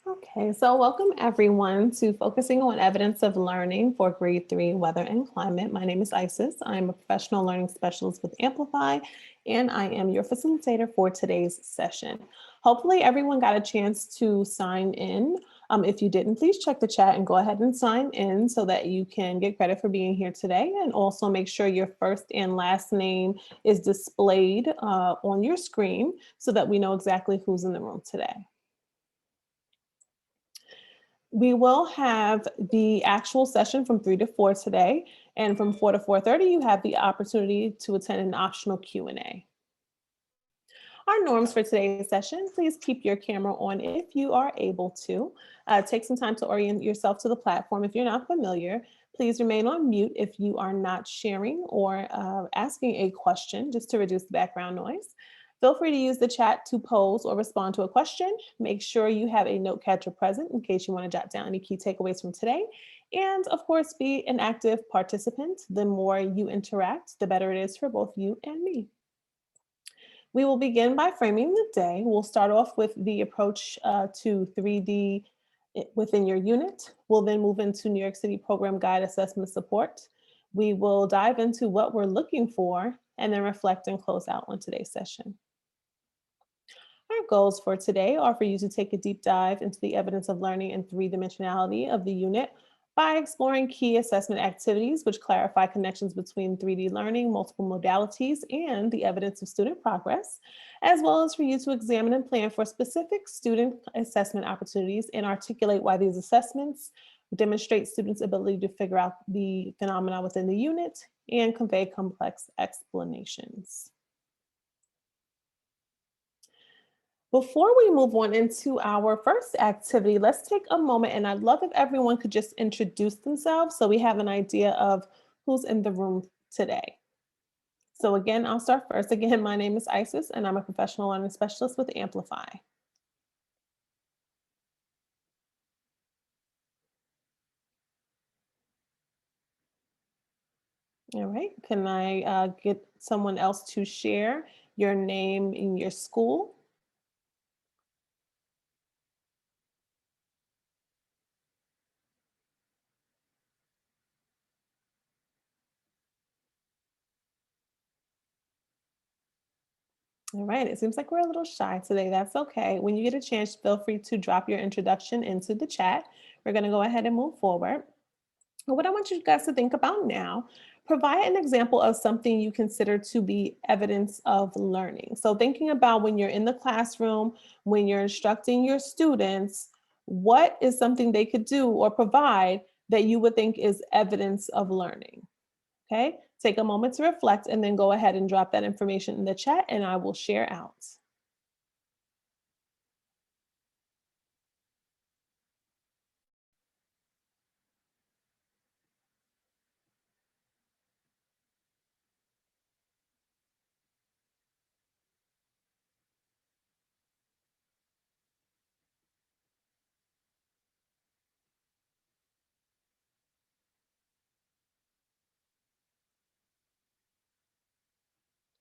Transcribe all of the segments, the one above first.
Okay, so welcome everyone to Focusing on Evidence of Learning for Grade 3 Weather and Climate. My name is Isis. I'm a professional learning specialist with Amplify, and I am your facilitator for today's session. Hopefully everyone got a chance to sign in. If you didn't, please check the chat and go ahead and sign in so that you can get credit for being here today. And also make sure your first and last name is displayed on your screen so that we know exactly who's in the room today. We will have the actual session from 3 to 4 today, and from 4 to 4:30, you have the opportunity to attend an optional Q&A. Our norms for today's session: please keep your camera on if you are able to. Take some time to orient yourself to the platform if you're not familiar. Please remain on mute if you are not sharing or asking a question, just to reduce the background noise. Feel free to use the chat to pose or respond to a question. Make sure you have a note catcher present in case you want to jot down any key takeaways from today. And of course, be an active participant. The more you interact, the better it is for both you and me. We will begin by framing the day. We'll start off with the approach to 3D within your unit. We'll then move into New York City Program Guide Assessment Support. We will dive into what we're looking for and then reflect and close out on today's session. Our goals for today are for you to take a deep dive into the evidence of learning and three-dimensionality of the unit by exploring key assessment activities which clarify connections between 3D learning, multiple modalities, and the evidence of student progress, as well as for you to examine and plan for specific student assessment opportunities and articulate why these assessments demonstrate students' ability to figure out the phenomena within the unit and convey complex explanations. Before we move on into our first activity, let's take a moment, and I'd love if everyone could just introduce themselves so we have an idea of who's in the room today. So again, I'll start first. Again, my name is Isis, and I'm a professional learning specialist with Amplify. All right, can I get someone else to share your name and your school? All right, it seems like we're a little shy today. That's okay. When you get a chance, feel free to drop your introduction into the chat. We're going to go ahead and move forward. What I want you guys to think about now, provide an example of something you consider to be evidence of learning. So thinking about when you're in the classroom, when you're instructing your students, what is something they could do or provide that you would think is evidence of learning? Okay, take a moment to reflect and then go ahead and drop that information in the chat and I will share out.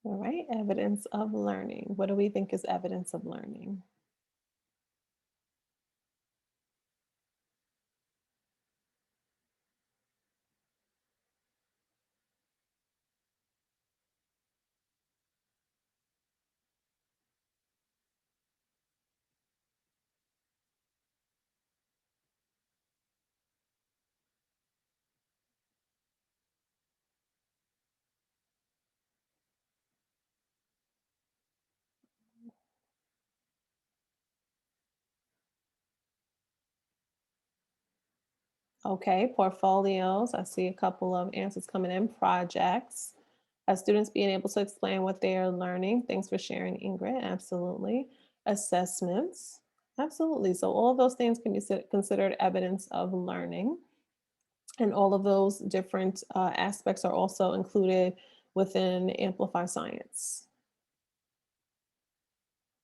All right, evidence of learning. What do we think is evidence of learning? Okay, portfolios. I see a couple of answers coming in. Projects. Students being able to explain what they are learning. Thanks for sharing, Ingrid. Absolutely. Assessments. Absolutely. So all of those things can be considered evidence of learning. And all of those different aspects are also included within Amplify Science.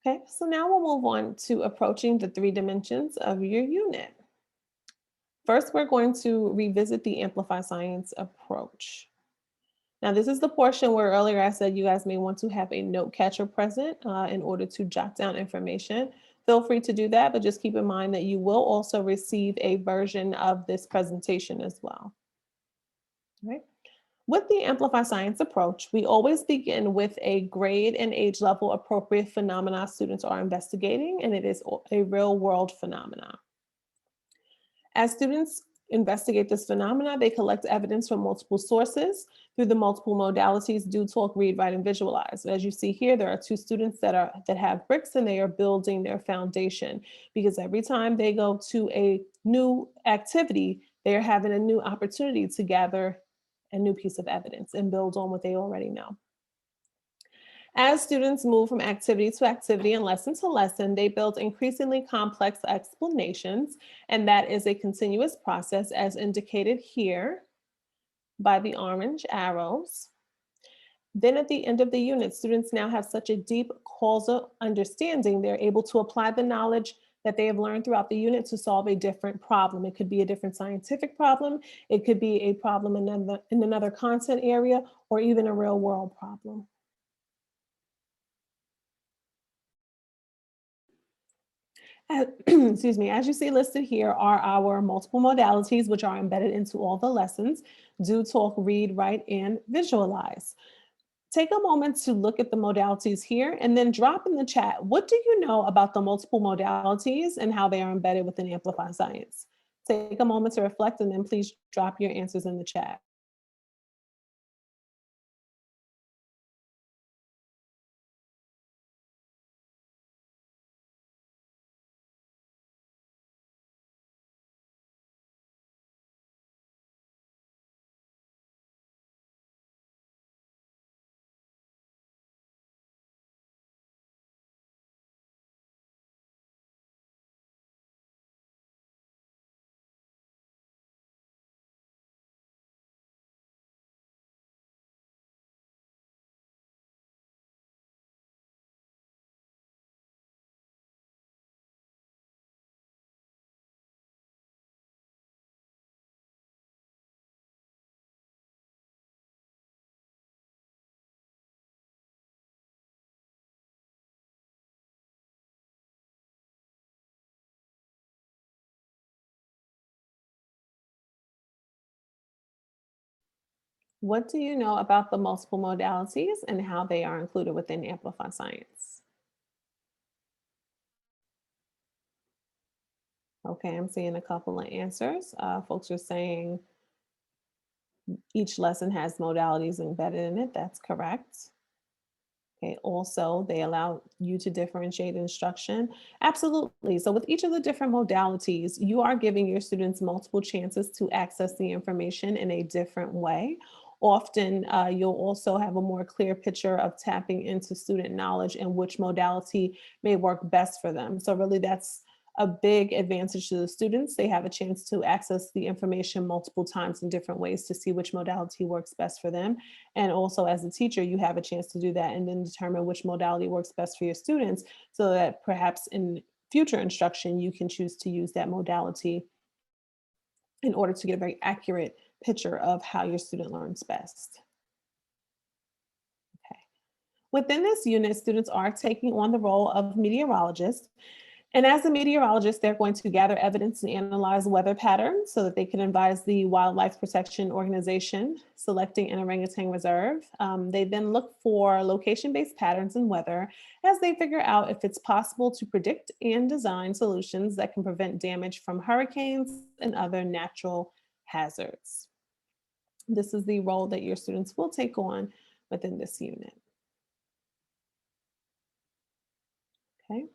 Okay, so now we'll move on to approaching the 3 dimensions of your unit. First, we're going to revisit the Amplify Science approach. Now, this is the portion where earlier I said you guys may want to have a note catcher present in order to jot down information. feel free to do that, but just keep in mind that you will also receive a version of this presentation as well. All right. With the Amplify Science approach, we always begin with a grade and age level appropriate phenomena students are investigating, and it is a real world phenomena. As students investigate this phenomena, they collect evidence from multiple sources through the multiple modalities: do, talk, read, write, and visualize. As you see here, there are two students that have bricks, and they are building their foundation, because every time they go to a new activity, they are having a new opportunity to gather a new piece of evidence and build on what they already know. As students move from activity to activity and lesson to lesson, they build increasingly complex explanations, and that is a continuous process as indicated here by the orange arrows. Then at the end of the unit, students now have such a deep causal understanding, they're able to apply the knowledge that they have learned throughout the unit to solve a different problem. It could be a different scientific problem, it could be a problem in another content area, or even a real world problem. Excuse me, as you see listed here are our multiple modalities, which are embedded into all the lessons: do, talk, read, write, and visualize. Take a moment to look at the modalities here and then drop in the chat, what do you know about the multiple modalities and how they are embedded within Amplify Science? Take a moment to reflect and then please drop your answers in the chat. What do you know about the multiple modalities and how they are included within Amplify Science? Okay, I'm seeing a couple of answers. Folks are saying each lesson has modalities embedded in it. That's correct. Okay, also, they allow you to differentiate instruction. Absolutely. So, with each of the different modalities, you are giving your students multiple chances to access the information in a different way. Often, you'll also have a more clear picture of tapping into student knowledge and which modality may work best for them. So, really, that's a big advantage to the students. They have a chance to access the information multiple times in different ways to see which modality works best for them. And also as a teacher, you have a chance to do that and then determine which modality works best for your students, so that perhaps in future instruction, you can choose to use that modality in order to get a very accurate picture of how your student learns best. Okay. Within this unit, students are taking on the role of meteorologists. And as a meteorologist, they're going to gather evidence and analyze weather patterns so that they can advise the Wildlife Protection Organization selecting an orangutan reserve. They then look for location-based patterns in weather as they figure out if it's possible to predict and design solutions that can prevent damage from hurricanes and other natural hazards. This is the role that your students will take on within this unit. Okay.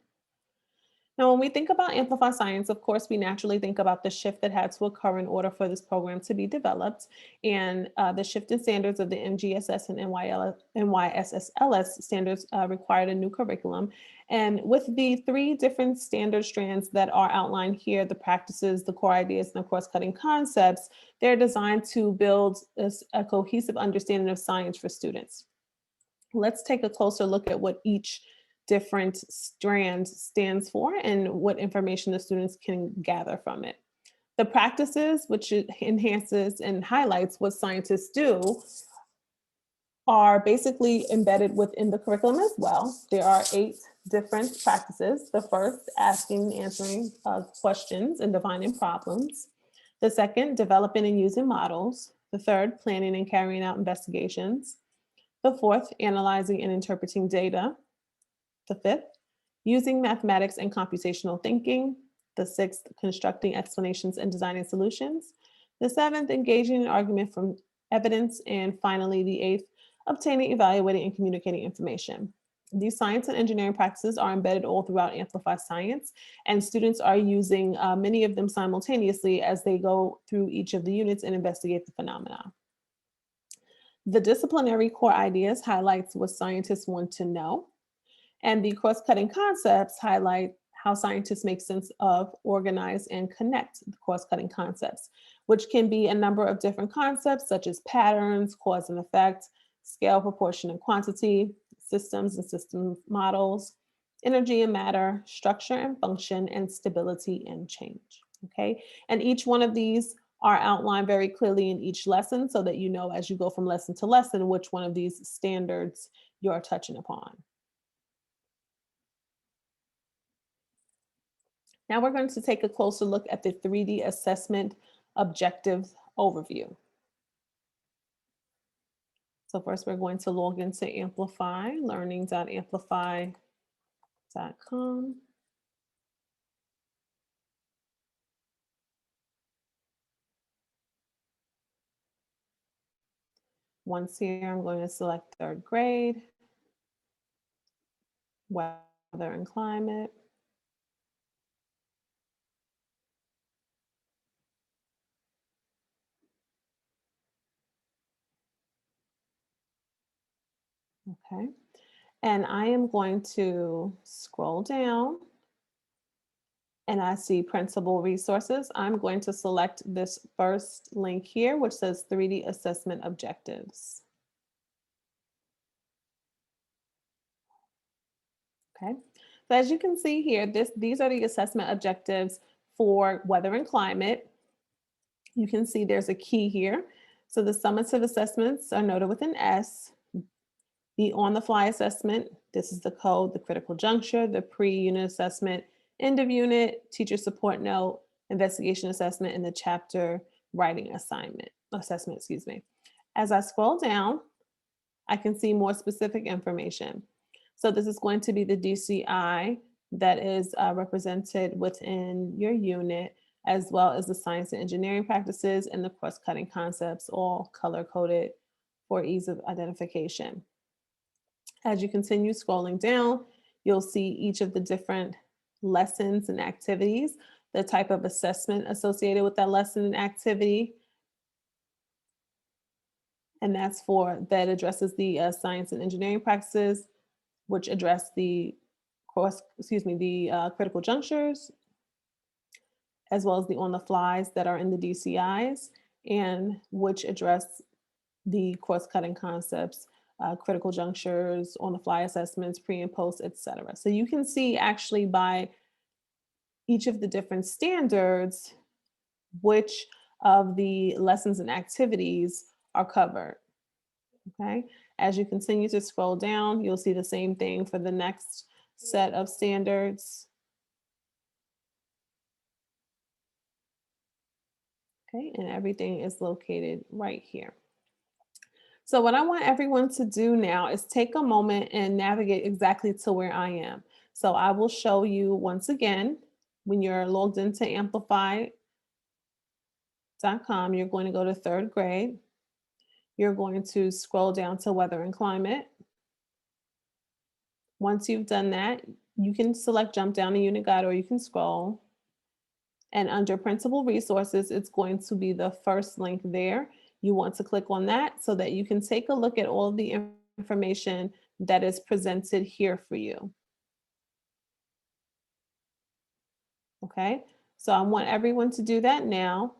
Now, when we think about Amplify Science, of course, we naturally think about the shift that had to occur in order for this program to be developed, and the shift in standards of the MGSS and NYSSLS standards required a new curriculum. And with the three different standard strands that are outlined here, the practices, the core ideas, and the cross-cutting concepts, they're designed to build a cohesive understanding of science for students. Let's take a closer look at what each different strand stands for and what information the students can gather from it. The practices, which enhances and highlights what scientists do, are basically embedded within the curriculum as well. There are 8 different practices. The first, asking and answering questions and defining problems. The second, developing and using models. The third, planning and carrying out investigations. The fourth, analyzing and interpreting data. The fifth, using mathematics and computational thinking. The sixth, constructing explanations and designing solutions. The seventh, engaging in argument from evidence. And finally, the eighth, obtaining, evaluating, and communicating information. These science and engineering practices are embedded all throughout Amplify Science, and students are using many of them simultaneously as they go through each of the units and investigate the phenomena. The disciplinary core ideas highlights what scientists want to know, and the cross-cutting concepts highlight how scientists make sense of, organize, and connect the cross-cutting concepts, which can be a number of different concepts such as patterns, cause and effect, scale, proportion, and quantity, systems and system models, energy and matter, structure and function, and stability and change. Okay, and each one of these are outlined very clearly in each lesson so that you know as you go from lesson to lesson which one of these standards you're touching upon. Now we're going to take a closer look at the 3D assessment objectives overview. So first we're going to log into Amplify, learning.amplify.com. Once here, I'm going to select 3rd grade, weather and climate. Okay, and I am going to scroll down and I see principal resources. I'm going to select this first link here, which says 3D assessment objectives. Okay, so as you can see here, these are the assessment objectives for weather and climate. You can see there's a key here. So the summative assessments are noted with an S. The on-the-fly assessment, this is the code, the critical juncture, the pre-unit assessment, end of unit, teacher support note, investigation assessment, and the chapter writing assessment, excuse me. As I scroll down, I can see more specific information. So this is going to be the DCI that is represented within your unit, as well as the science and engineering practices and the cross-cutting concepts, all color-coded for ease of identification. As you continue scrolling down, you'll see each of the different lessons and activities, the type of assessment associated with that lesson and activity. And that addresses the science and engineering practices, which address the critical junctures, as well as the on the flies that are in the DCIs, and which address the cross-cutting concepts, critical junctures, on the fly assessments, pre and post, etc. So you can see actually by each of the different standards, which of the lessons and activities are covered. Okay, as you continue to scroll down, you'll see the same thing for the next set of standards. Okay, and everything is located right here. So what I want everyone to do now is take a moment and navigate exactly to where I am. So I will show you once again, when you're logged into amplify.com, you're going to go to 3rd grade. You're going to scroll down to weather and climate. Once you've done that, you can select jump down to unit guide or you can scroll. And under principal resources, it's going to be the first link there. You want to click on that so that you can take a look at all of the information that is presented here for you. Okay, so I want everyone to do that now.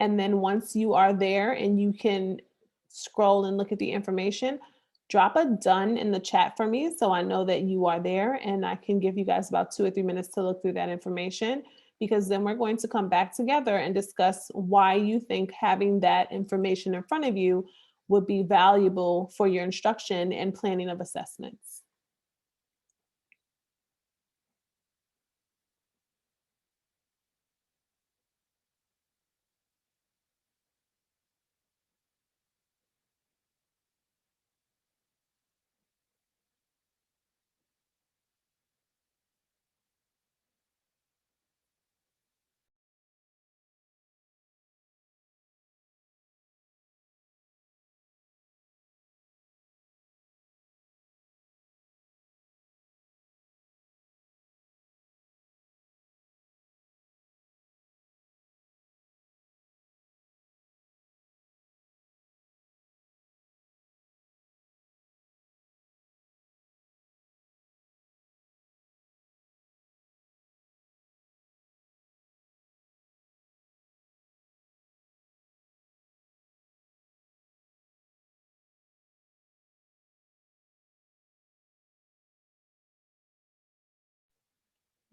And then once you are there and you can scroll and look at the information, drop a done in the chat for me so I know that you are there, and I can give you guys about 2 or 3 minutes to look through that information, because then we're going to come back together and discuss why you think having that information in front of you would be valuable for your instruction and planning of assessments.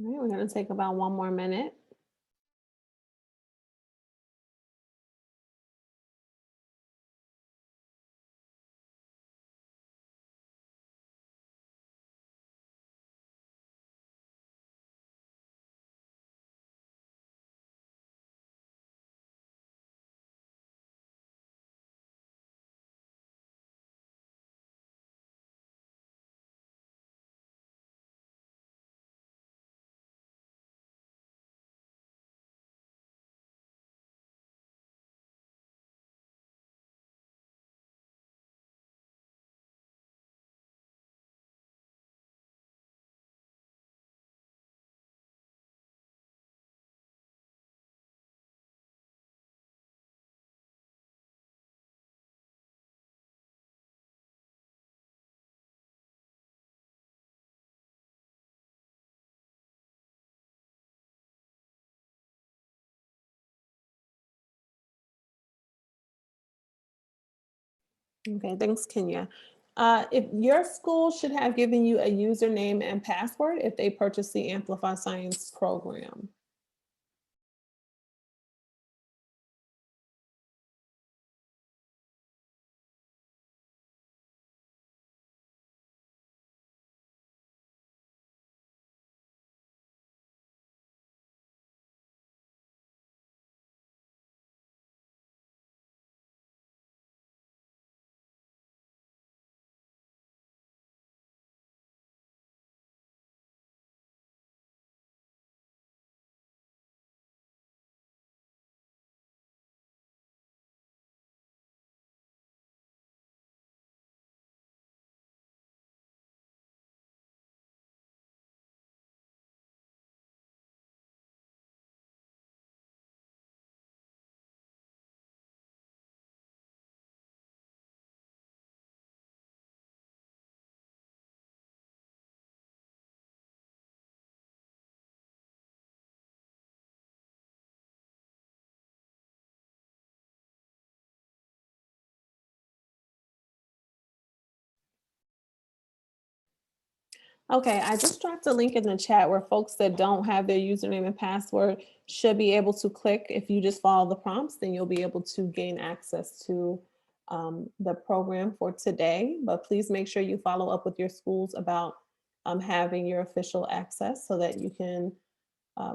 All right, we're going to take about 1 more minute. Okay, thanks, Kenya. If your school should have given you a username and password if they purchased the Amplify Science program. Okay, I just dropped a link in the chat where folks that don't have their username and password should be able to click. If you just follow the prompts, then you'll be able to gain access to the program for today. But please make sure you follow up with your schools about having your official access so that you can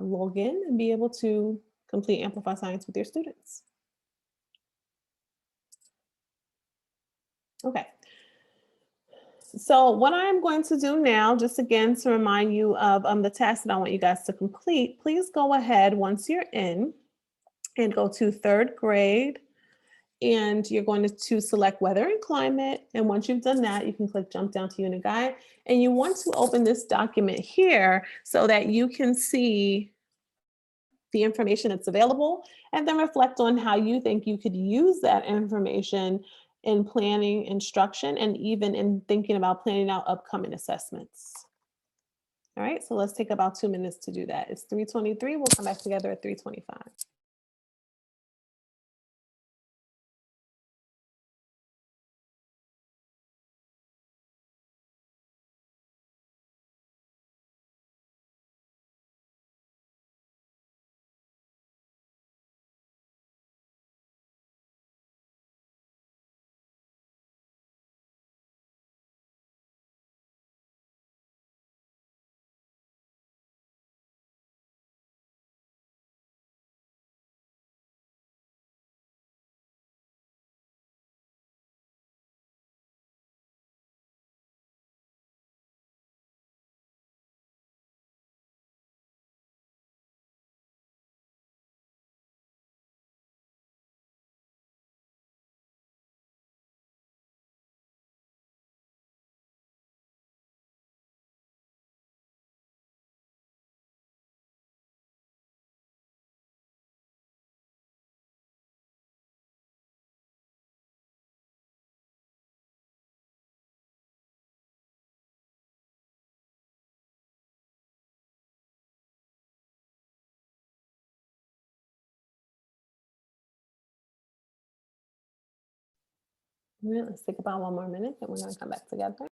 log in and be able to complete Amplify Science with your students. Okay. So what I'm going to do now, just again to remind you of the task that I want you guys to complete, please go ahead once you're in and go to third grade, and you're going to select weather and climate. And once you've done that, you can click jump down to unit guide, and you want to open this document here so that you can see the information that's available, and then reflect on how you think you could use that information in planning instruction and even in thinking about planning out upcoming assessments. All right, so let's take about 2 minutes to do that. It's 3:23. We'll come back together at 3:25. All right, let's take about 1 more minute, then we're going to come back together.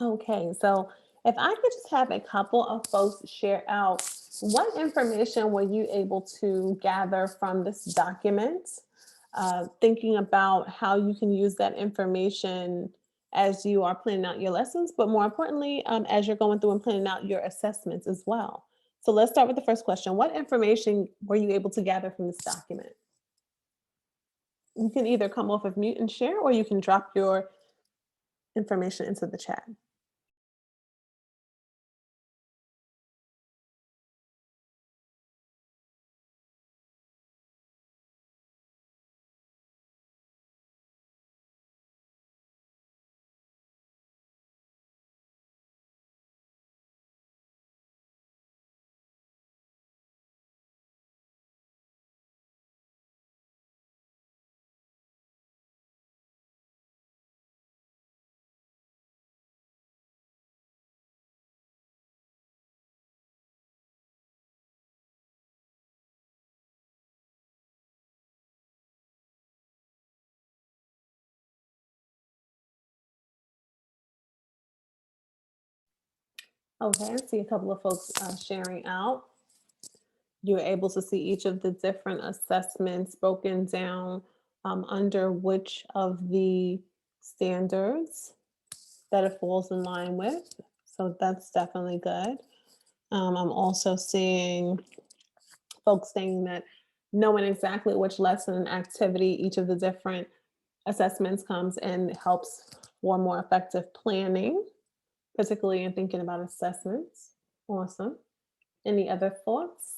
Okay, so if I could just have a couple of folks share out what information were you able to gather from this document, thinking about how you can use that information as you are planning out your lessons, but more importantly, as you're going through and planning out your assessments as well. So let's start with the first question. What information were you able to gather from this document? You can either come off of mute and share, or you can drop your information into the chat. Okay, I see a couple of folks sharing out. You're able to see each of the different assessments broken down under which of the standards that it falls in line with. So that's definitely good. I'm also seeing folks saying that knowing exactly which lesson and activity each of the different assessments comes in helps for more effective planning, particularly in thinking about assessments. Awesome. Any other thoughts?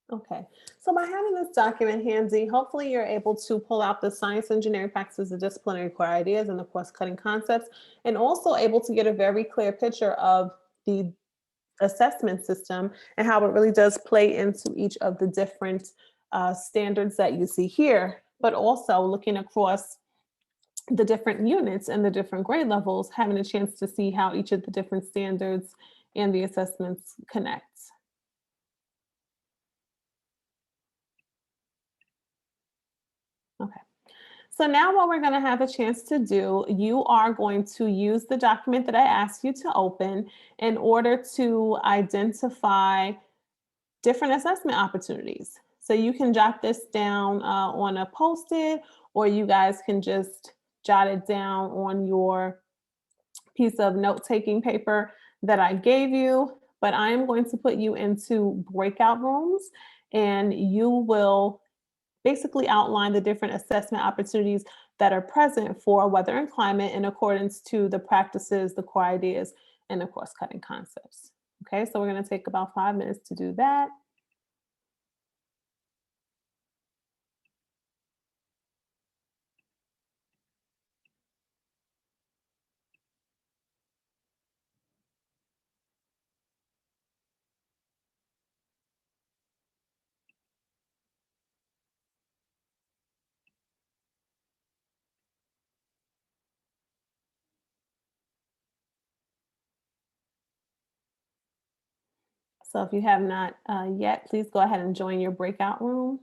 Okay, so by having this document handy, hopefully you're able to pull out the science, engineering practices, the disciplinary core ideas, and the course cutting concepts, and also able to get a very clear picture of the assessment system and how it really does play into each of the different standards that you see here, but also looking across the different units and the different grade levels, having a chance to see how each of the different standards and the assessments connect. Okay. So now what we're going to have a chance to do, you are going to use the document that I asked you to open in order to identify different assessment opportunities. So you can jot this down on a post-it, or you guys can just jot it down on your piece of note-taking paper that I gave you. But I am going to put you into breakout rooms, and you will basically outline the different assessment opportunities that are present for weather and climate in accordance to the practices, the core ideas, and the course cutting concepts. Okay, so we're going to take about 5 minutes to do that. So if you have not yet, please go ahead and join your breakout room.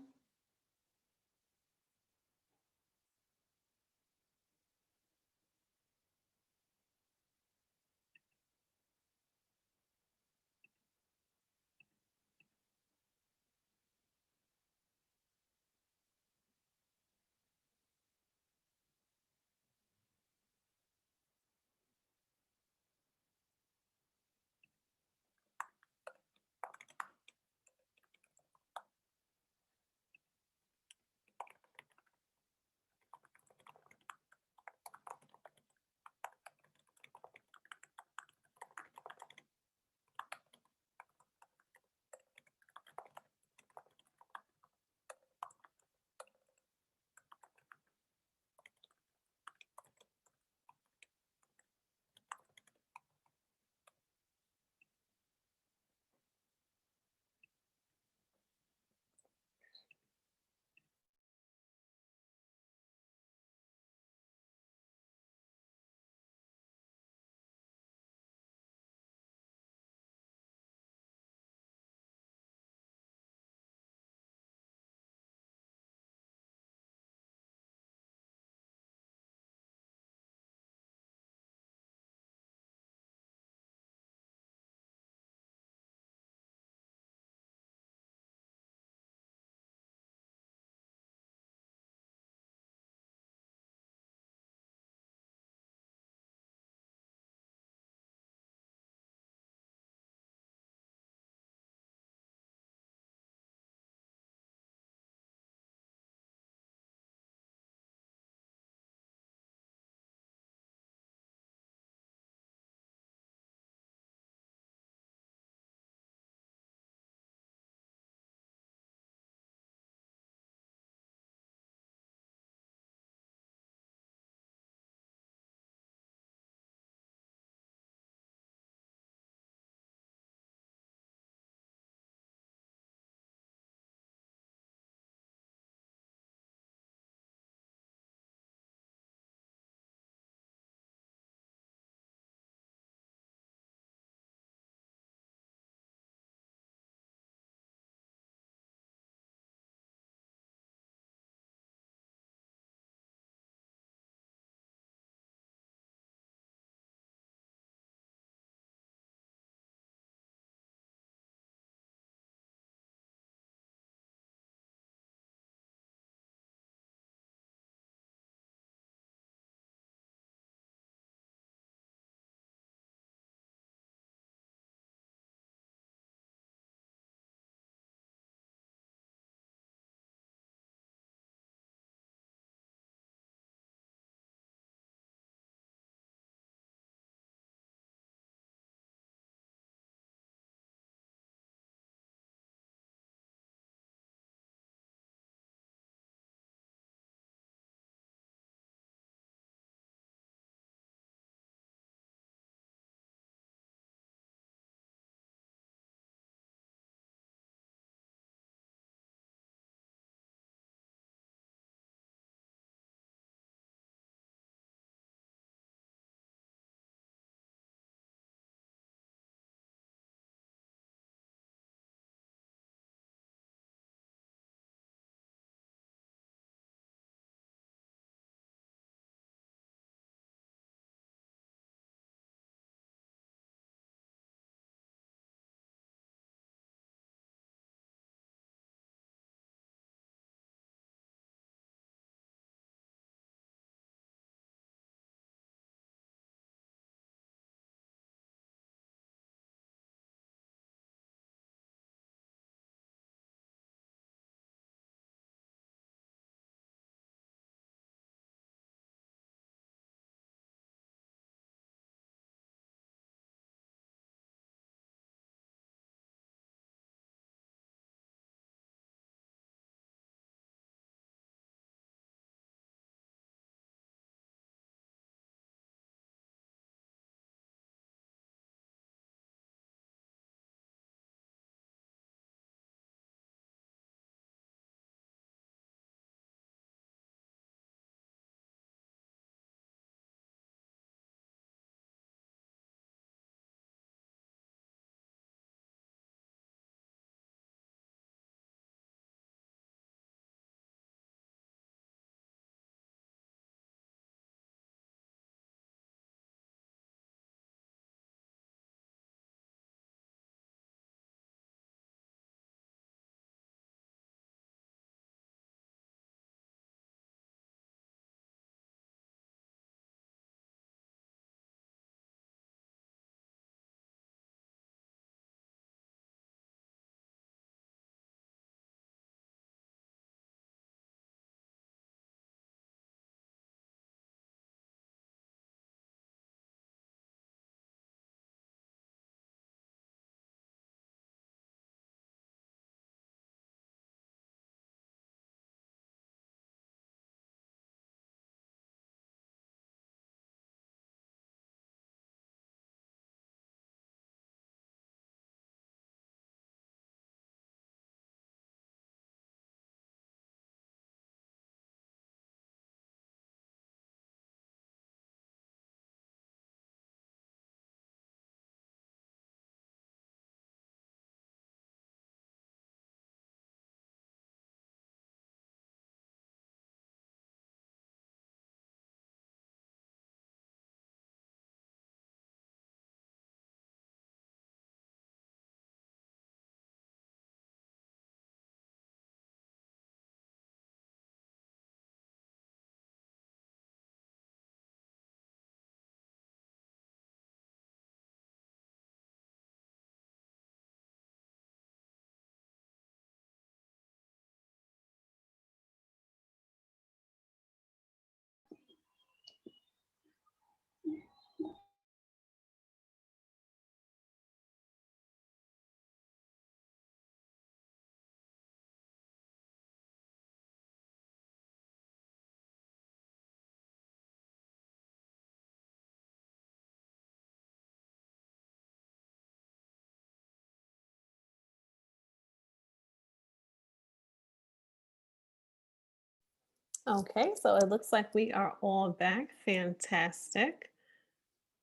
Okay, so it looks like we are all back. Fantastic.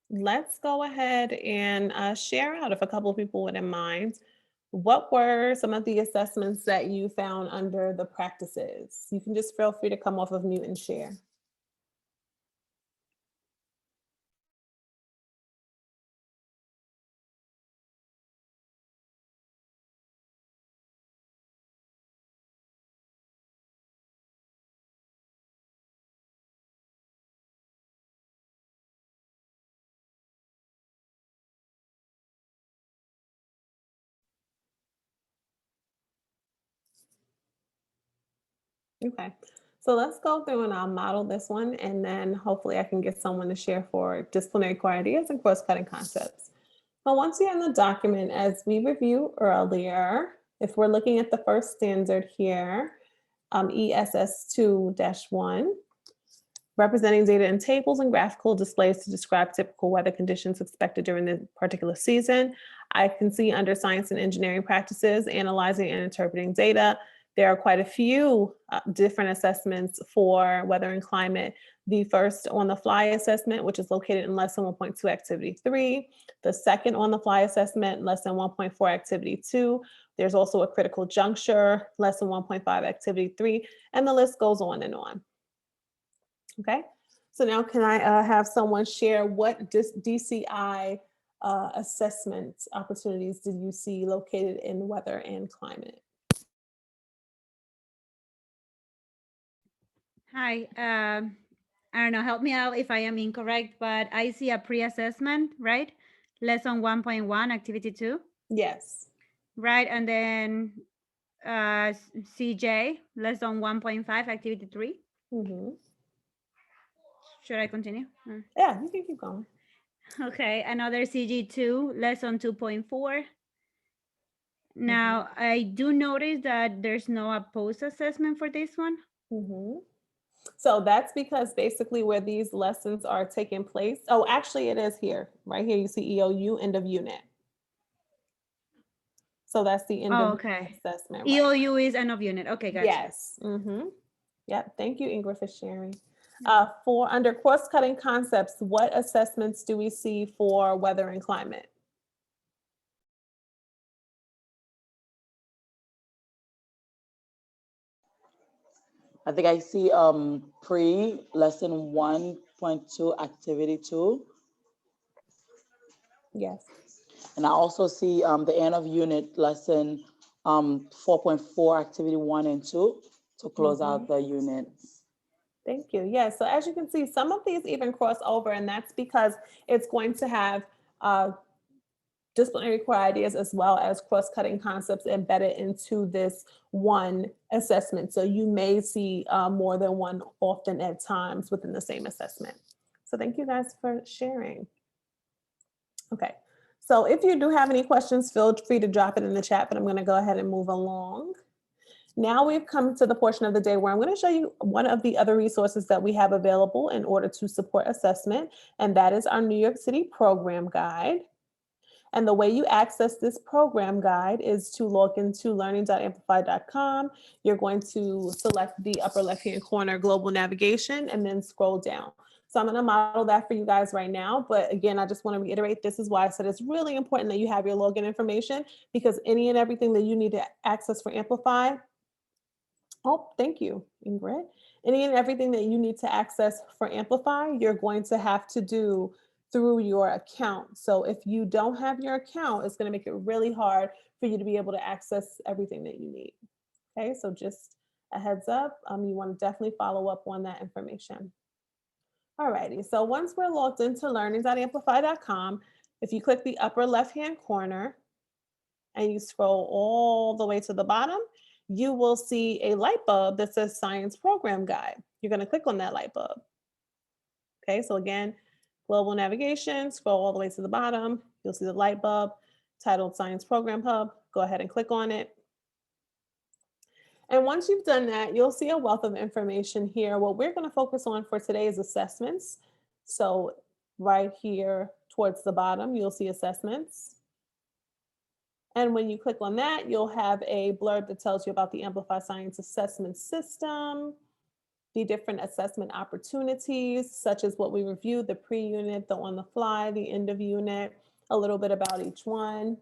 Let's go ahead and share out, if a couple of people wouldn't mind, what were some of the assessments that you found under the practices? You can just feel free to come off of mute and share. Okay, so let's go through and I'll model this one, and then hopefully I can get someone to share for disciplinary core ideas and cross-cutting concepts. So once you're in the document, as we reviewed earlier, if we're looking at the first standard here, ESS2-1, representing data in tables and graphical displays to describe typical weather conditions expected during the particular season. I can see under science and engineering practices, analyzing and interpreting data. There are quite a few different assessments for weather and climate. The first on the fly assessment, which is located in lesson 1.2 activity 3. The second on the fly assessment, lesson 1.4 activity 2. There's also a critical juncture, lesson 1.5 activity 3, and the list goes on and on. Okay, so now can I have someone share what DCI assessment opportunities did you see located in weather and climate? Hi. I don't know, help me out if I am incorrect, but I see a pre-assessment, right? Lesson 1.1, activity 2, Yes. right? And then CJ, lesson 1.5, activity 3. Hmm. Should I continue? Yeah, you can keep going. Okay, another CG2, lesson 2.4. Hmm. Now, I do notice that there's no post assessment for this one. Hmm. So that's because basically where these lessons are taking place. Oh, actually, it is here. Right here, you see EOU, end of unit. So that's the end Oh, of okay. unit assessment, right? EOU is end of unit. Okay, gotcha. Yes. Mm-hmm. Yep. Thank you, Ingrid, for sharing. For under cross-cutting concepts, what assessments do we see for weather and climate? I think I see pre lesson 1.2 activity 2. Yes. And I also see the end of unit lesson 4.4 activity 1 and 2 to close Hmm. out the unit. Thank you. Yeah. So as you can see, some of these even cross over, and that's because it's going to have disciplinary core ideas as well as cross-cutting concepts embedded into this one assessment. So you may see more than one often at times within the same assessment. So thank you guys for sharing. Okay. So if you do have any questions, feel free to drop it in the chat, but I'm going to go ahead and move along. Now we've come to the portion of the day where I'm going to show you one of the other resources that we have available in order to support assessment, and that is our New York City program guide. And the way you access this program guide is to log into learning.amplify.com. You're going to select the upper left-hand corner global navigation and then scroll down. So I'm going to model that for you guys right now. But again, I just want to reiterate, this is why I said it's really important that you have your login information, because any and everything that you need to access for Amplify. Oh, thank you, Ingrid. Any and everything that you need to access for Amplify, you're going to have to do through your account. So if you don't have your account, it's going to make it really hard for you to be able to access everything that you need. Okay, so just a heads up, you want to definitely follow up on that information. Alrighty, so once we're logged into learning.amplify.com, if you click the upper left-hand corner, and you scroll all the way to the bottom, you will see a light bulb that says Science Program Guide. You're going to click on that light bulb. Okay, so again, global navigation, scroll all the way to the bottom. You'll see the light bulb titled Science Program Hub. Go ahead and click on it. And once you've done that, you'll see a wealth of information here. What we're going to focus on for today is assessments. So right here towards the bottom, you'll see assessments. And when you click on that, you'll have a blurb that tells you about the Amplify Science Assessment System. the different assessment opportunities, such as what we reviewed, the pre-unit, the on the fly, the end of unit, a little bit about each one.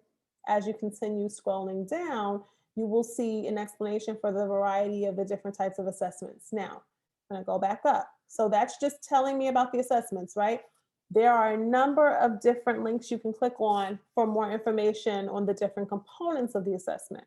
As you continue scrolling down, you will see an explanation for the variety of the different types of assessments. Now, I'm gonna go back up. So that's just telling me about the assessments, right? There are a number of different links you can click on for more information on the different components of the assessment.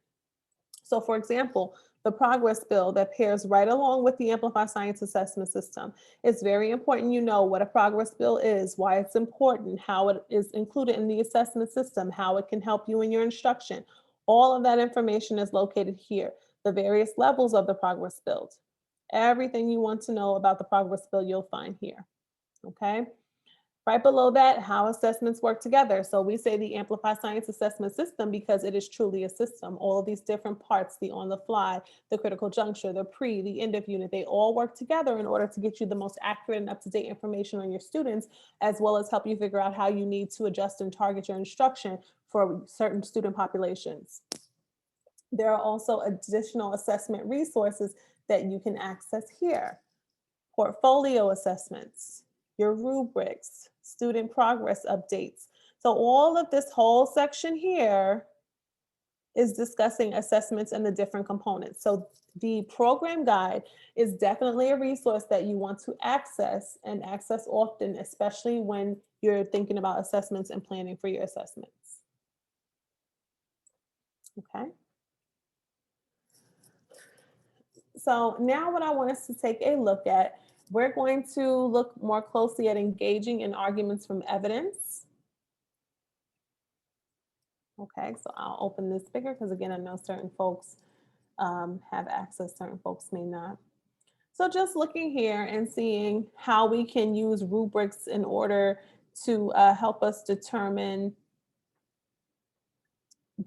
So for example, the progress bill that pairs right along with the Amplify Science Assessment System. It's very important you know what a progress bill is, why it's important, how it is included in the assessment system, how it can help you in your instruction. All of that information is located here. The various levels of the progress bill. Everything you want to know about the progress bill, you'll find here, okay? Right below that, how assessments work together. So we say the Amplify Science Assessment System because it is truly a system. All of these different parts, the on the fly, the critical juncture, the pre, the end of unit, they all work together in order to get you the most accurate and up-to-date information on your students, as well as help you figure out how you need to adjust and target your instruction for certain student populations. There are also additional assessment resources that you can access here. Portfolio assessments, your rubrics, student progress updates. So all of this whole section here is discussing assessments and the different components. So the program guide is definitely a resource that you want to access and access often, especially when you're thinking about assessments and planning for your assessments. Okay. So now what I want us to take a look at, we're going to look more closely at engaging in arguments from evidence. Okay, so I'll open this bigger because again, I know certain folks have access, certain folks may not. So just looking here and seeing how we can use rubrics in order to help us determine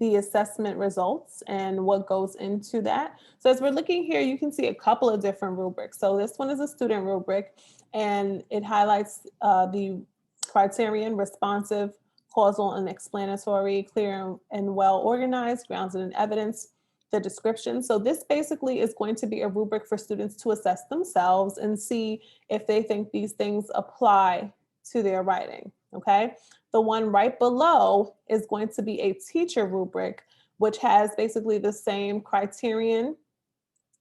the assessment results and what goes into that. So as we're looking here, you can see a couple of different rubrics. So this one is a student rubric and it highlights the criterion, responsive, causal and explanatory, clear and well organized, grounded in evidence, the description. So this basically is going to be a rubric for students to assess themselves and see if they think these things apply to their writing, okay? The one right below is going to be a teacher rubric, which has basically the same criterion,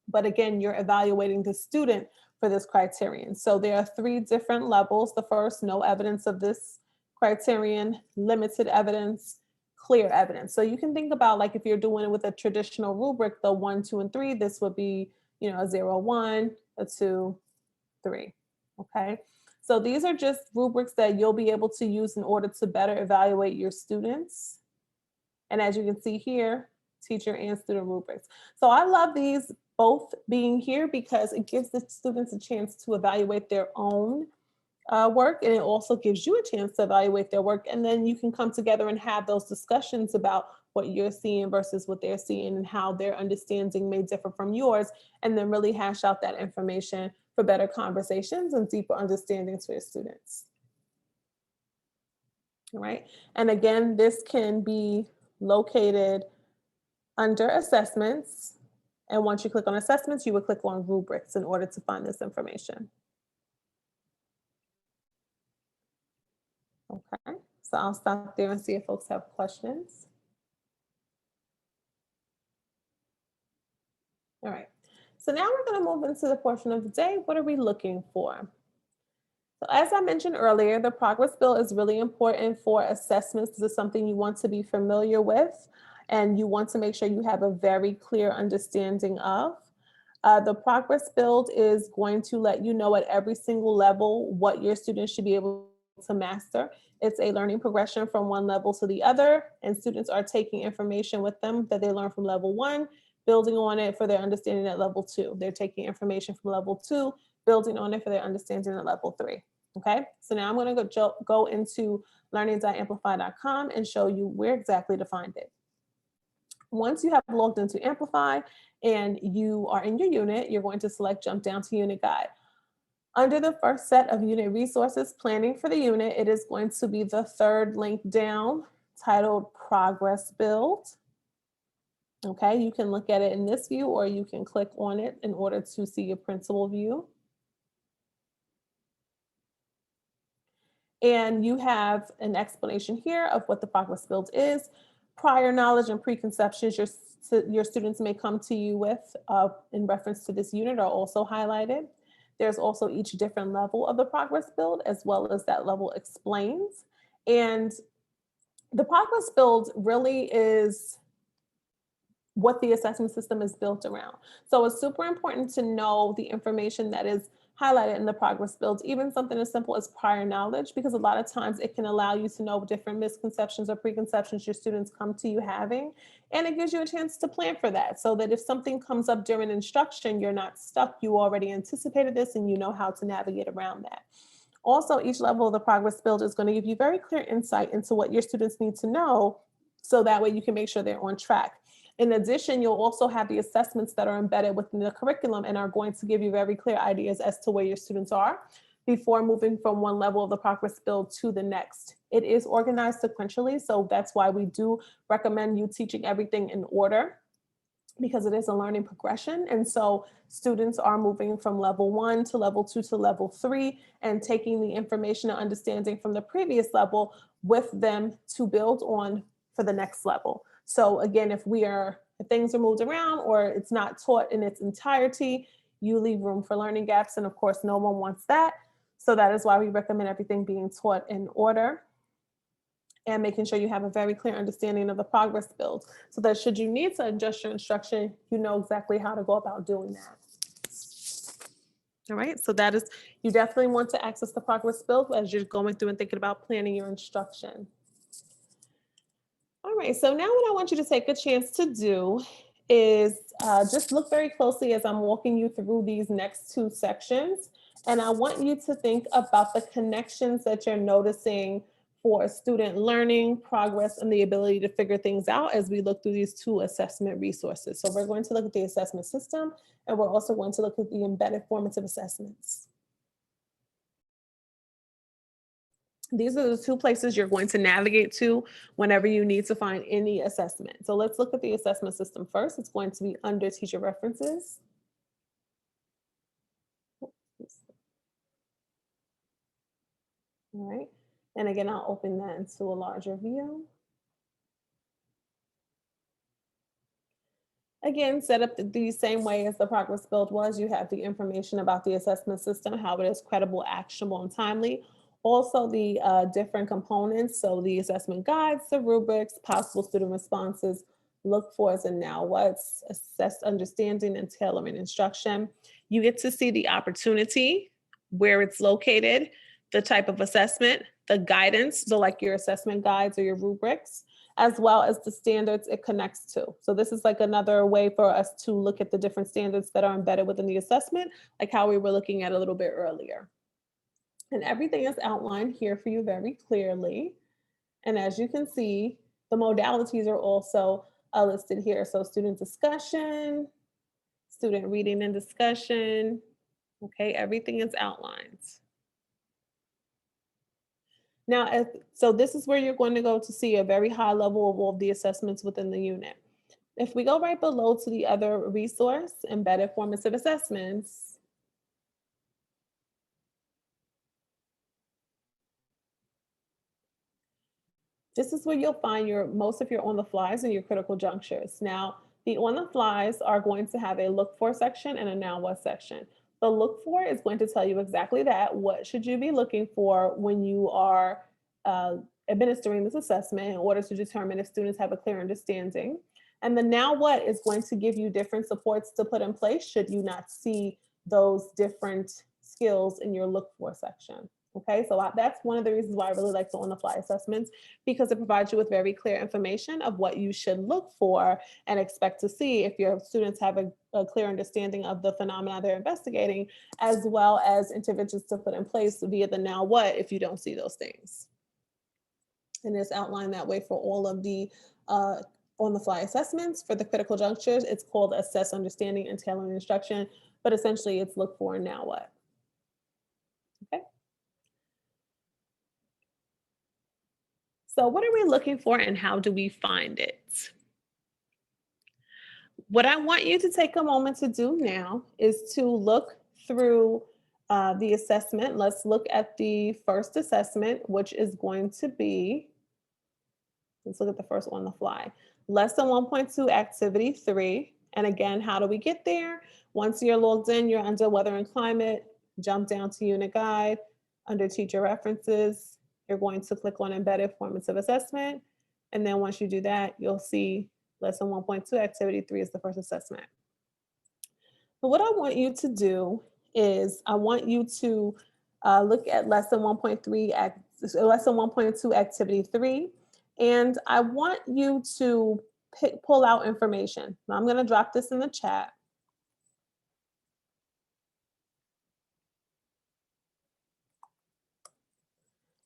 but again, you're evaluating the student for this criterion. So there are 3 different levels. The first, no evidence of this criterion, limited evidence, clear evidence. So you can think about like if you're doing it with a traditional rubric, the 1, 2, and 3, this would be, you know, a 0, 1, a 2, 3, okay? So these are just rubrics that you'll be able to use in order to better evaluate your students. And as you can see here, teacher and student rubrics. So I love these both being here because it gives the students a chance to evaluate their own work, and it also gives you a chance to evaluate their work. And then you can come together and have those discussions about what you're seeing versus what they're seeing and how their understanding may differ from yours, and then really hash out that information for better conversations and deeper understandings for your students. All right. And again, this can be located under assessments. And once you click on assessments, you would click on rubrics in order to find this information. Okay, so I'll stop there and see if folks have questions. All right, so now we're going to move into the portion of the day. What are we looking for? So as I mentioned earlier, the progress bill is really important for assessments. This is something you want to be familiar with, and you want to make sure you have a very clear understanding of. The progress build is going to let you know at every single level what your students should be able to master. It's a learning progression from one level to the other, and students are taking information with them that they learn from level 1, building on it for their understanding at level 2. They're taking information from level 2, building on it for their understanding at level 3. Okay, so now I'm going to go into learning.amplify.com and show you where exactly to find it. Once you have logged into Amplify and you are in your unit, you're going to select Jump Down to Unit Guide. Under the first set of unit resources, planning for the unit, it is going to be the 3rd link down titled Progress Build. Okay, you can look at it in this view or you can click on it in order to see your principal view. And you have an explanation here of what the progress build is. Prior knowledge and preconceptions your students may come to you with in reference to this unit are also highlighted. There's also each different level of the progress build, as well as that level explains. And the progress build really is what the assessment system is built around. So it's super important to know the information that is highlighted in the progress builds, even something as simple as prior knowledge, because a lot of times it can allow you to know different misconceptions or preconceptions your students come to you having. And it gives you a chance to plan for that, so that if something comes up during instruction, you're not stuck. You already anticipated this and you know how to navigate around that. Also, each level of the progress build is going to give you very clear insight into what your students need to know, so that way you can make sure they're on track. In addition, you'll also have the assessments that are embedded within the curriculum and are going to give you very clear ideas as to where your students are before moving from one level of the progress build to the next. It is organized sequentially, so that's why we do recommend you teaching everything in order, because it is a learning progression. And so students are moving from level 1 to level 2 to level 3 and taking the information and understanding from the previous level with them to build on for the next level. So again, if things are moved around or it's not taught in its entirety, you leave room for learning gaps. And of course, no one wants that. So that is why we recommend everything being taught in order and making sure you have a very clear understanding of the progress build, so that should you need to adjust your instruction, you know exactly how to go about doing that. All right, so that is, you definitely want to access the progress build as you're going through and thinking about planning your instruction. All right, so now what I want you to take a chance to do is just look very closely as I'm walking you through these next two sections. And I want you to think about the connections that you're noticing for student learning, progress, and the ability to figure things out as we look through these two assessment resources. So we're going to look at the assessment system, and we're also going to look at the embedded formative assessments. These are the two places you're going to navigate to whenever you need to find any assessment. So let's look at the assessment system first. It's going to be under teacher references. All right. And again, I'll open that into a larger view. Again, set up the same way as the progress build was. You have the information about the assessment system, how it is credible, actionable, and timely. Also the different components, so the assessment guides, the rubrics, possible student responses, look fors and now what's, assess understanding and tailoring instruction. You get to see the opportunity, where it's located, the type of assessment, the guidance, so like your assessment guides or your rubrics, as well as the standards it connects to. So this is like another way for us to look at the different standards that are embedded within the assessment, like how we were looking at a little bit earlier. And everything is outlined here for you very clearly. And as you can see, the modalities are also listed here. So student discussion, student reading and discussion, okay, everything is outlined. Now, so this is where you're going to go to see a very high level of all of the assessments within the unit. If we go right below to the other resource, embedded formative assessments, this is where you'll find most of your on the flies and your critical junctures. Now, the on the flies are going to have a look for section and a now what section. The look for is going to tell you exactly that. What should you be looking for when you are administering this assessment in order to determine if students have a clear understanding? And the now what is going to give you different supports to put in place should you not see those different skills in your look for section. Okay, so that's one of the reasons why I really like the on-the-fly assessments, because it provides you with very clear information of what you should look for and expect to see if your students have a clear understanding of the phenomena they're investigating, as well as interventions to put in place via the now what if you don't see those things. And it's outlined that way for all of the on-the-fly assessments. For the critical junctures, it's called assess understanding and tailoring instruction, but essentially it's look for and now what. Okay. So what are we looking for and how do we find it? What I want you to take a moment to do now is to look through the assessment, let's look at the first assessment, which is going to be, let's look at the first one on the fly. Lesson 1.2, activity 3. And again, how do we get there? Once you're logged in, you're under weather and climate, jump down to unit guide. Under teacher references, you're going to click on embedded formative assessment. And then once you do that, you'll see lesson 1.2, activity 3 is the first assessment. But what I want you to do is I want you to look at lesson 1.3, lesson 1.2, activity 3, and I want you to pull out information. Now I'm going to drop this in the chat.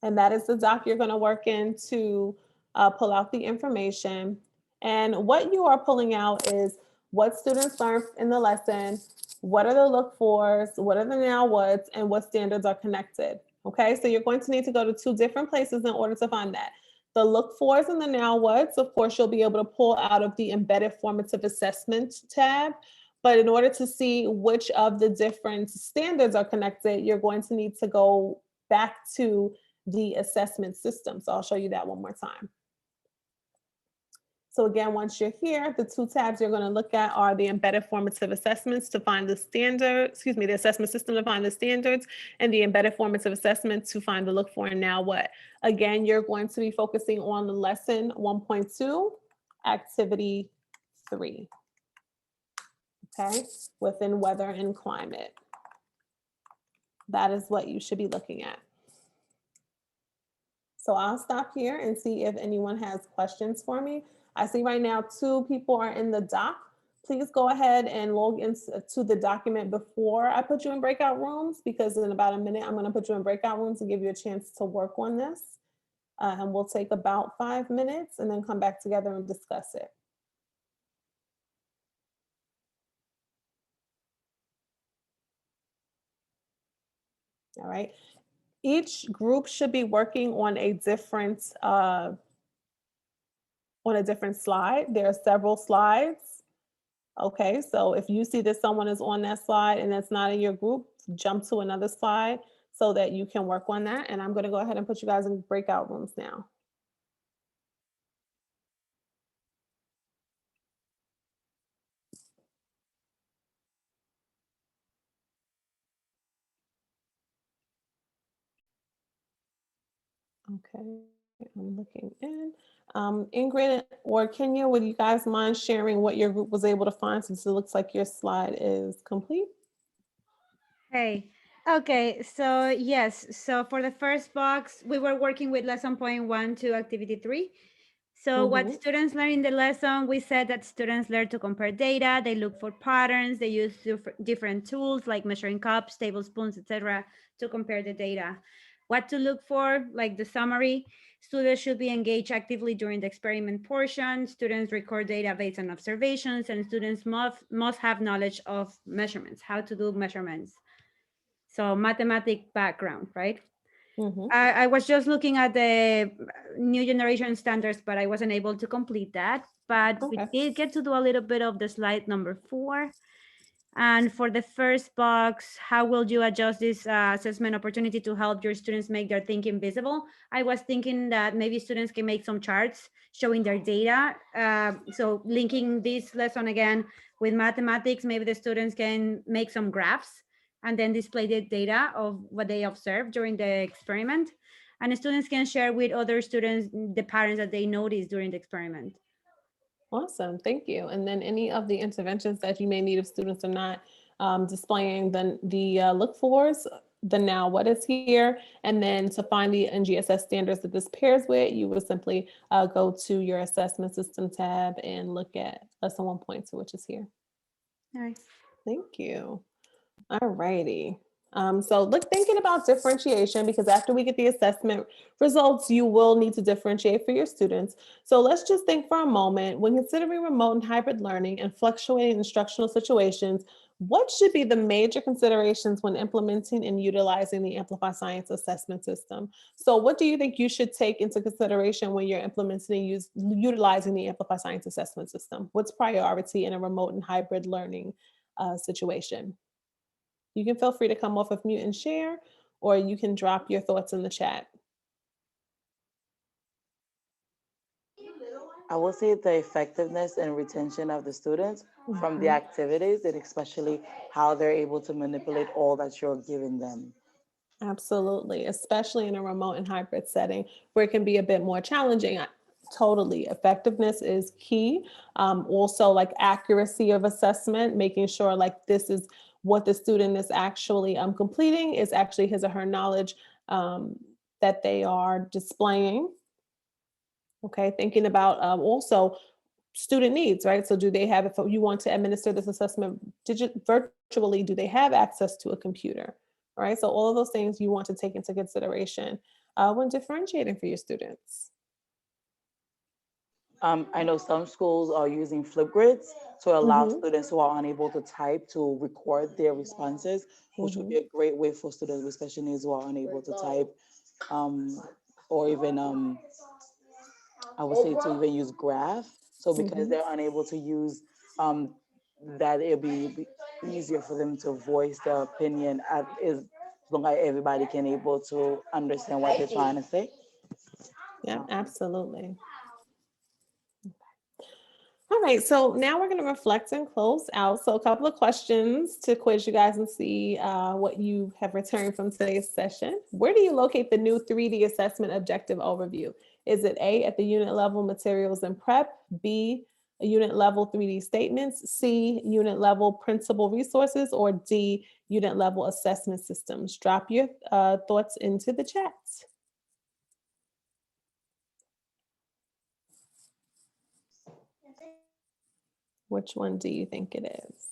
And that is the doc you're going to work in to pull out the information. And what you are pulling out is what students learned in the lesson, what are the look fors, what are the now whats, and what standards are connected. Okay, so you're going to need to go to 2 different places in order to find that. The look fors and the now whats, of course, you'll be able to pull out of the embedded formative assessment tab. But in order to see which of the different standards are connected, you're going to need to go back to the assessment system. So I'll show you that one more time. So again, once you're here, the 2 tabs you're going to look at are the embedded formative assessments to find the standard, the assessment system to find the standards, and the embedded formative assessment to find the look for and now what. Again, you're going to be focusing on the lesson 1.2, activity 3. Okay, within weather and climate. That is what you should be looking at. So I'll stop here and see if anyone has questions for me. I see right now 2 people are in the doc. Please go ahead and log into the document before I put you in breakout rooms, because in about a minute, I'm going to put you in breakout rooms to give you a chance to work on this. And we'll take about 5 minutes and then come back together and discuss it. All right. Each group should be working on a different slide. There are several slides. Okay, so if you see that someone is on that slide and it's not in your group, jump to another slide so that you can work on that. And I'm going to go ahead and put you guys in breakout rooms now. Okay, I'm looking in. Ingrid or Kenya, would you guys mind sharing what your group was able to find, since it looks like your slide is complete? Hey, okay, so yes, so for the first box, we were working with lesson point 1 to activity 3. So what students learn in the lesson, we said that students learn to compare data, they look for patterns, they use different tools like measuring cups, tablespoons, etc., to compare the data. What to look for, like the summary, students should be engaged actively during the experiment portion, students record data based on observations, and students must have knowledge of measurements, how to do measurements. So mathematic background, right? I was just looking at the new generation standards, but I wasn't able to complete that. But we did get to do a little bit of the slide number 4. And for the first box, how will you adjust this assessment opportunity to help your students make their thinking visible? I was thinking that maybe students can make some charts showing their data. So linking this lesson again with mathematics, maybe the students can make some graphs and then display the data of what they observed during the experiment. And the students can share with other students the patterns that they noticed during the experiment. Awesome, thank you. And then any of the interventions that you may need if students are not displaying the look fors, the now what is here, and then to find the NGSS standards that this pairs with, you would simply go to your assessment system tab and look at lesson 1.2, which is here. Nice. Thank you. All righty. So thinking about differentiation, because after we get the assessment results, you will need to differentiate for your students. So let's just think for a moment, when considering remote and hybrid learning and fluctuating instructional situations, what should be the major considerations when implementing and utilizing the Amplify Science assessment system? So what do you think you should take into consideration when you're implementing and utilizing the Amplify Science assessment system? What's priority in a remote and hybrid learning situation? You can feel free to come off of mute and share, or you can drop your thoughts in the chat. I will say the effectiveness and retention of the students from the activities, and especially how they're able to manipulate all that you're giving them. Absolutely, especially in a remote and hybrid setting where it can be a bit more challenging. Totally, effectiveness is key. Also, like accuracy of assessment, making sure like this is what the student is actually completing, is actually his or her knowledge that they are displaying. Okay, thinking about also student needs, right? So do they have, if you want to administer this assessment virtually, do they have access to a computer? All right, so all of those things you want to take into consideration when differentiating for your students. I know some schools are using Flipgrids to allow students who are unable to type to record their responses, which would be a great way for students with special needs who are unable to type, or even I would say to even use graph. So because they're unable to use that, it'll be easier for them to voice their opinion as long as everybody can able to understand what they're trying to say. Yeah, absolutely. All right, so now we're going to reflect and close out. So a couple of questions to quiz you guys and see what you have returned from today's session. Where do you locate the new 3D assessment objective overview? Is it A, at the unit level materials and prep, B, unit level 3D statements, C, unit level principal resources, or D, unit level assessment systems? Drop your thoughts into the chat. Which one do you think it is?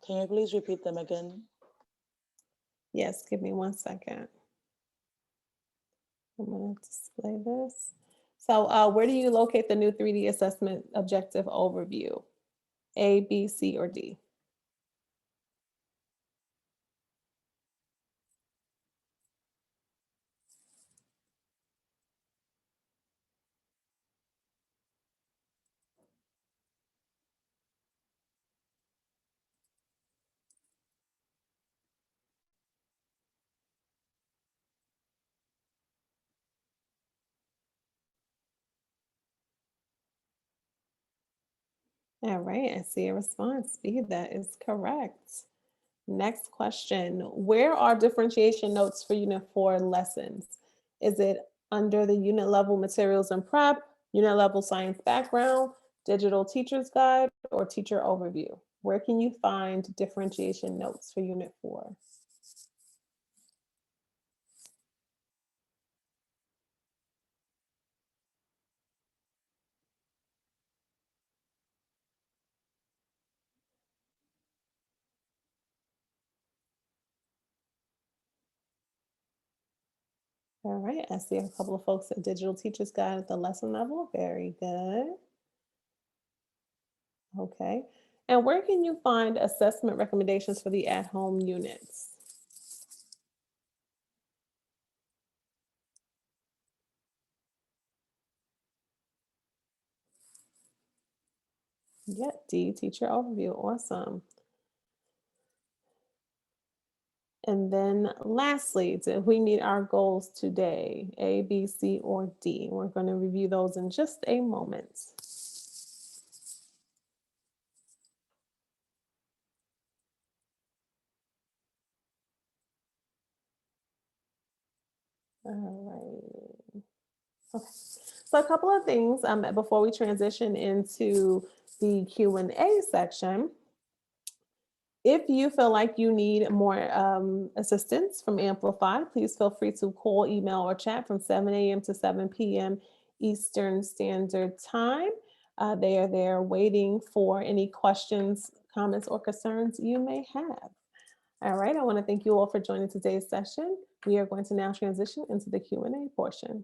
Can you please repeat them again? Yes, give me 1 second. I'm going to display this. So where do you locate the new 3D assessment objective overview? A, B, C, or D? All right, I see a response. B, that is correct. Next question. Where are differentiation notes for Unit 4 lessons? Is it under the unit level materials and prep, unit level science background, digital teacher's guide, or teacher overview? Where can you find differentiation notes for Unit 4? All right, I see a couple of folks at Digital Teacher's Guide at the lesson level. Very good. Okay. And where can you find assessment recommendations for the at-home units? Yeah, D, teacher overview. Awesome. And then lastly, did we meet our goals today? A, B, C, or D? We're going to review those in just a moment. All right. Okay. So a couple of things before we transition into the Q&A section. If you feel like you need more assistance from Amplify, please feel free to call, email, or chat from 7 a.m. to 7 p.m. Eastern Standard Time. They are there waiting for any questions, comments, or concerns you may have. All right, I want to thank you all for joining today's session. We are going to now transition into the Q&A portion.